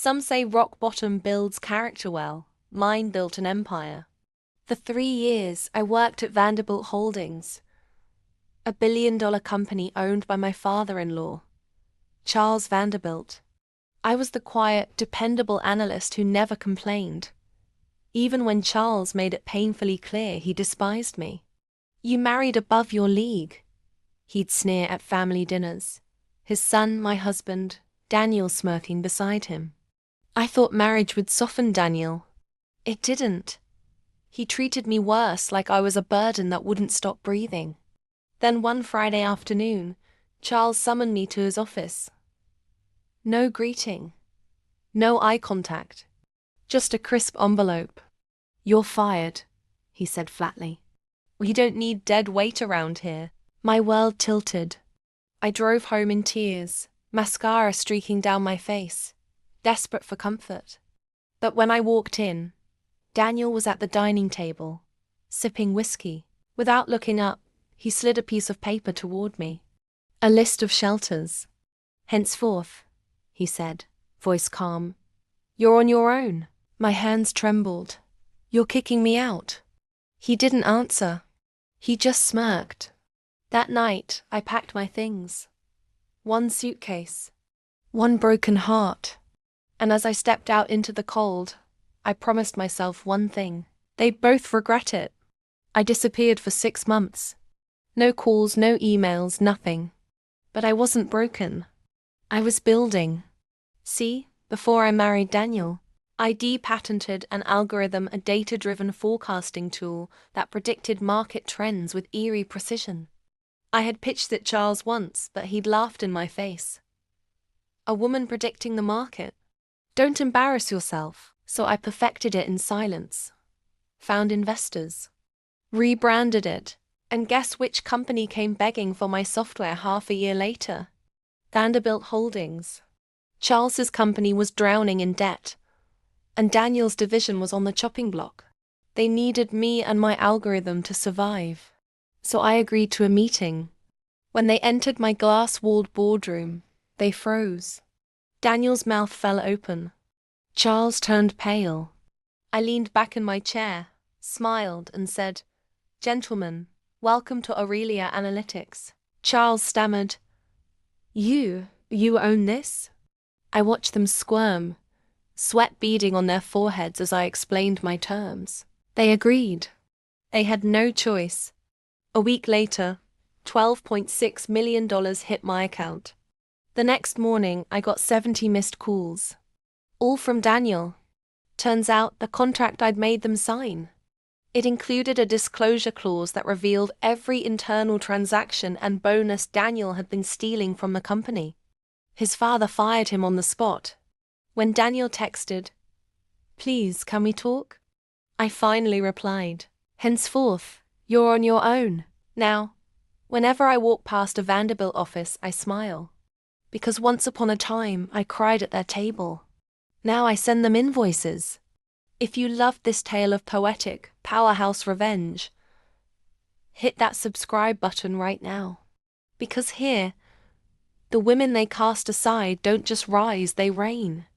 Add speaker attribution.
Speaker 1: Some say rock bottom builds character well. Mine built an empire. For 3 years, I worked at Vanderbilt Holdings, a billion-dollar company owned by my father-in-law, Charles Vanderbilt. I was the quiet, dependable analyst who never complained, even when Charles made it painfully clear he despised me. "You married above your league," he'd sneer at family dinners, his son, my husband, Daniel, smirking beside him. I thought marriage would soften Daniel. It didn't. He treated me worse, like I was a burden that wouldn't stop breathing. Then one Friday afternoon, Charles summoned me to his office. No greeting. No eye contact. Just a crisp envelope. "You're fired," he said flatly. "We don't need dead weight around here." My world tilted. I drove home in tears, mascara streaking down my face, desperate for comfort. But when I walked in, Daniel was at the dining table, sipping whiskey. Without looking up, he slid a piece of paper toward me. "A list of shelters. Henceforth," he said, voice calm, "you're on your own." My hands trembled. "You're kicking me out?" He didn't answer. He just smirked. That night, I packed my things. One suitcase. One broken heart. And as I stepped out into the cold, I promised myself one thing. They'd both regret it. I disappeared for 6 months. No calls, no emails, nothing. But I wasn't broken. I was building. See, before I married Daniel, I patented an algorithm, a data-driven forecasting tool that predicted market trends with eerie precision. I had pitched it Charles once, but he'd laughed in my face. A woman predicting the market? Don't embarrass yourself. So I perfected it in silence. Found investors. Rebranded it. And guess which company came begging for my software half a year later? Vanderbilt Holdings. Charles's company was drowning in debt, and Daniel's division was on the chopping block. They needed me and my algorithm to survive. So I agreed to a meeting. When they entered my glass-walled boardroom, they froze. Daniel's mouth fell open. Charles turned pale. I leaned back in my chair, smiled, and said, "Gentlemen, welcome to Aurelia Analytics." Charles stammered, You own this?" I watched them squirm, sweat beading on their foreheads as I explained my terms. They agreed. They had no choice. A week later, $12.6 million hit my account. The next morning, I got 70 missed calls. All from Daniel. Turns out the contract I'd made them sign. It included a disclosure clause that revealed every internal transaction and bonus Daniel had been stealing from the company. His father fired him on the spot. When Daniel texted, "Please, can we talk?" I finally replied, "Henceforth, you're on your own." Now, whenever I walk past a Vanderbilt office, I smile. Because once upon a time, I cried at their table. Now I send them invoices. If you loved this tale of poetic, powerhouse revenge, hit that subscribe button right now. Because here, the women they cast aside don't just rise, they reign.